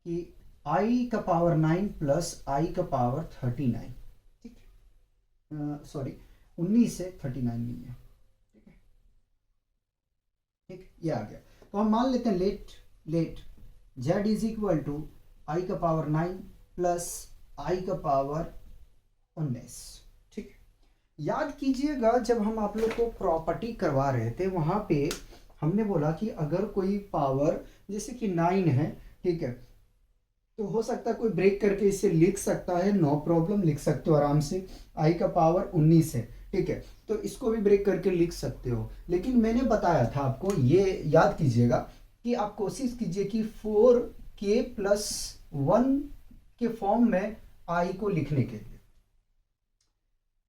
कि i का power 9 plus i का पावर 39, ठीक है, सॉरी 19 से 39 नहीं है, ठीक है, ठीक, ये आ गया। तो हम मान लेते हैं let z is equal to i का पावर 9 प्लस i का पावर 19, ठीक। याद कीजिएगा जब हम आप लोग को प्रॉपर्टी करवा रहे थे वहां पे हमने बोला कि अगर कोई पावर जैसे कि 9 है, ठीक है, तो हो सकता है कोई ब्रेक करके इसे लिख सकता है, नो प्रॉब्लम, लिख सकते हो आराम से। आई का पावर 19 है, ठीक है, तो इसको भी ब्रेक करके लिख सकते हो। लेकिन मैंने बताया था आपको, ये याद कीजिएगा कि आप कोशिश कीजिए कि 4k प्लस 1 के फॉर्म में आई को लिखने के लिए।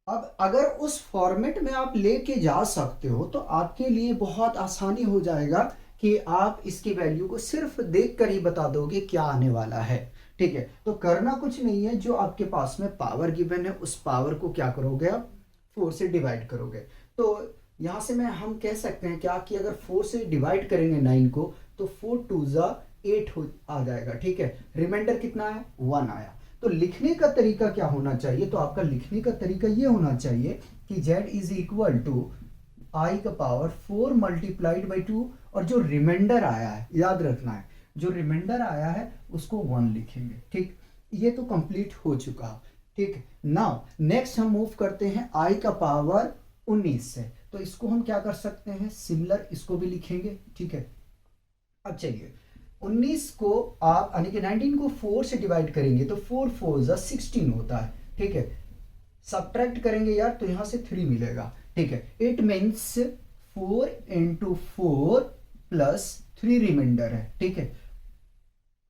अब अगर उस फॉर्मेट में आप लेके जा सकते हो तो आपके लिए बहुत आसानी हो जाएगा कि आप इसकी वैल्यू को सिर्फ देखकर ही बता दोगे क्या आने वाला है, ठीक है। तो करना कुछ नहीं है, जो आपके पास में पावर गिवन है उस पावर को क्या करोगे आप 4 से डिवाइड करोगे। तो यहां से हम कह सकते हैं क्या कि अगर 4 से डिवाइड करेंगे 9 को तो 4 2 जा 8 आ जाएगा, ठीक है। रिमाइंडर कितना है 1 आया। तो लिखने का तरीका क्या होना चाहिए, तो आपका लिखने का तरीका ये होना चाहिए कि z इज इक्वल टू आई का पावर 4 मल्टीप्लाइड बाई 2 और जो रिमाइंडर आया है याद रखना है, जो रिमाइंडर आया है उसको 1 लिखेंगे, ठीक। ये तो कंप्लीट हो चुका, ठीक। नाउ नेक्स्ट हम मूव करते हैं आई का पावर 19 से, तो इसको हम क्या कर सकते हैं सिमिलर इसको भी लिखेंगे, ठीक है। अब चलिए 19 को आप यानी कि 19 को 4 से डिवाइड करेंगे तो 4 4 जा 16 होता है, ठीक है। सब्ट्रैक्ट करेंगे यार तो यहां से 3 मिलेगा, ठीक है। It means 4 into 4 plus 3 remainder है, ठीक है,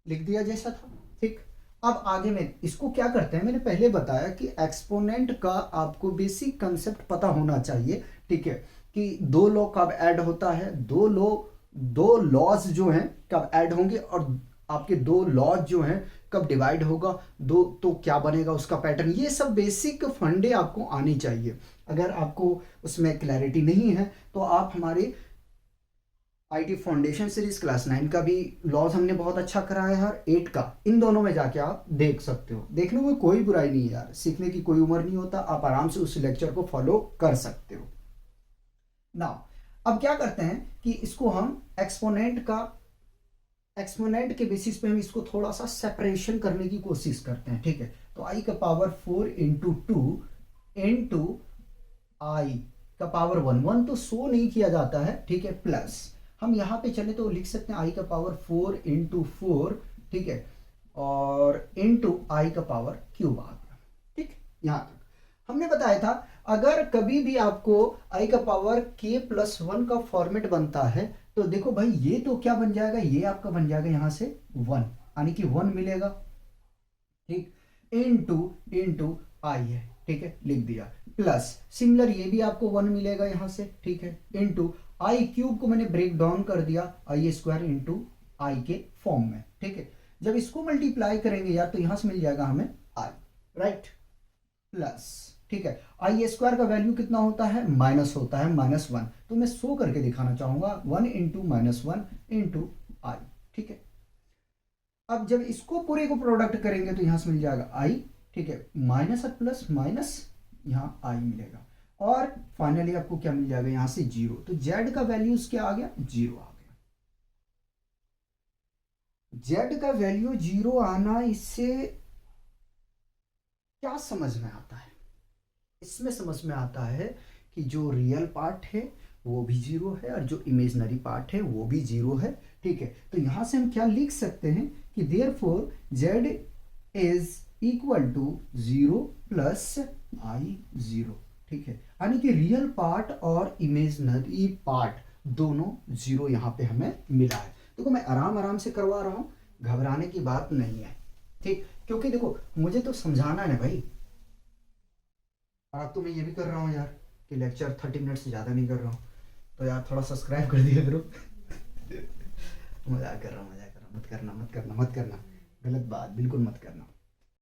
लिख दिया जैसा था, ठीक। अब आगे में इसको क्या करते हैं, मैंने पहले बताया कि एक्सपोनेंट का आपको बेसिक कंसेप्ट पता होना चाहिए, ठीक है, कि दो लॉ कब ऐड होता है, दो लॉज जो हैं कब ऐड होंगे और आपके दो लॉज जो हैं कब डिवाइड होगा, दो तो क्या बनेगा उसका पैटर्न, ये सब बेसिक फंडे आपको आनी चाहिए। अगर आपको उसमें क्लैरिटी नहीं है तो आप हमारे आईटी फाउंडेशन सीरीज क्लास 9 का भी लॉज हमने बहुत अच्छा कराया है और 8 का, इन दोनों में जाके आप देख सकते हो। देखने में कोई बुराई नहीं है यार, सीखने की कोई उम्र नहीं होता, आप आराम से उस लेक्चर को फॉलो कर सकते हो। नाउ अब क्या करते हैं कि इसको हम एक्सपोनेंट के बेसिस पे हम इसको थोड़ा सा सेपरेशन करने की कोशिश करते हैं, ठीक है। तो आई का पावर 4 इंटू 2 इंटू आई का पावर 1 तो शो नहीं किया जाता है, ठीक है, प्लस हम यहां पे चले तो लिख सकते हैं आई का पावर 4 इंटू 4, ठीक है, और इंटू आई का पावर क्यूब आ गया, ठीक। यहां तक हमने बताया था अगर कभी भी आपको आई का पावर k प्लस 1 का फॉर्मेट बनता है तो देखो भाई ये तो क्या बन जाएगा, ये आपका बन जाएगा यहां से 1 यानी कि 1 मिलेगा, ठीक, इंटू आई है, ठीक है, लिख दिया, प्लस सिमिलर ये भी आपको 1 मिलेगा यहां से, ठीक है, इंटू आई क्यूब को मैंने ब्रेक डाउन कर दिया आई स्क्वायर इंटू आई के फॉर्म में, ठीक है। जब इसको मल्टीप्लाई करेंगे यार तो यहां से मिल जाएगा हमें आई, राइट, प्लस, ठीक है, आई स्क्वायर का वैल्यू कितना होता है माइनस होता है -1, तो मैं शो करके दिखाना चाहूंगा 1 इंटू -1 इंटू आई, ठीक है। अब जब इसको पूरे को प्रोडक्ट करेंगे तो यहां से मिल जाएगा आई, ठीक है, माइनस और प्लस माइनस यहां आई मिलेगा और फाइनली आपको क्या मिल जाएगा यहां से 0, तो z का वैल्यूज क्या आ गया 0 आ गया। z का वैल्यू 0 आना, इससे क्या समझ में आता है, इसमें समझ में आता है कि जो रियल पार्ट है वो भी 0 है और जो इमेजिनरी पार्ट है वो भी 0 है, ठीक है। तो यहां से हम क्या लिख सकते हैं कि therefore z is equal to 0 plus i 0, ठीक है, यानी कि रियल पार्ट और इमेजिनरी पार्ट दोनों 0 यहां पे हमें मिला है। देखो मैं आराम से करवा रहा हूं, घबराने की बात नहीं है, ठीक, क्योंकि देखो मुझे तो समझाना है भाई, और अब तो मैं ये भी कर रहा हूँ यार कि लेक्चर 30 मिनट से ज़्यादा नहीं कर रहा हूँ, तो यार थोड़ा सब्सक्राइब कर दिया करो। मजाक कर रहा हूँ, मत करना, गलत बात बिल्कुल मत करना।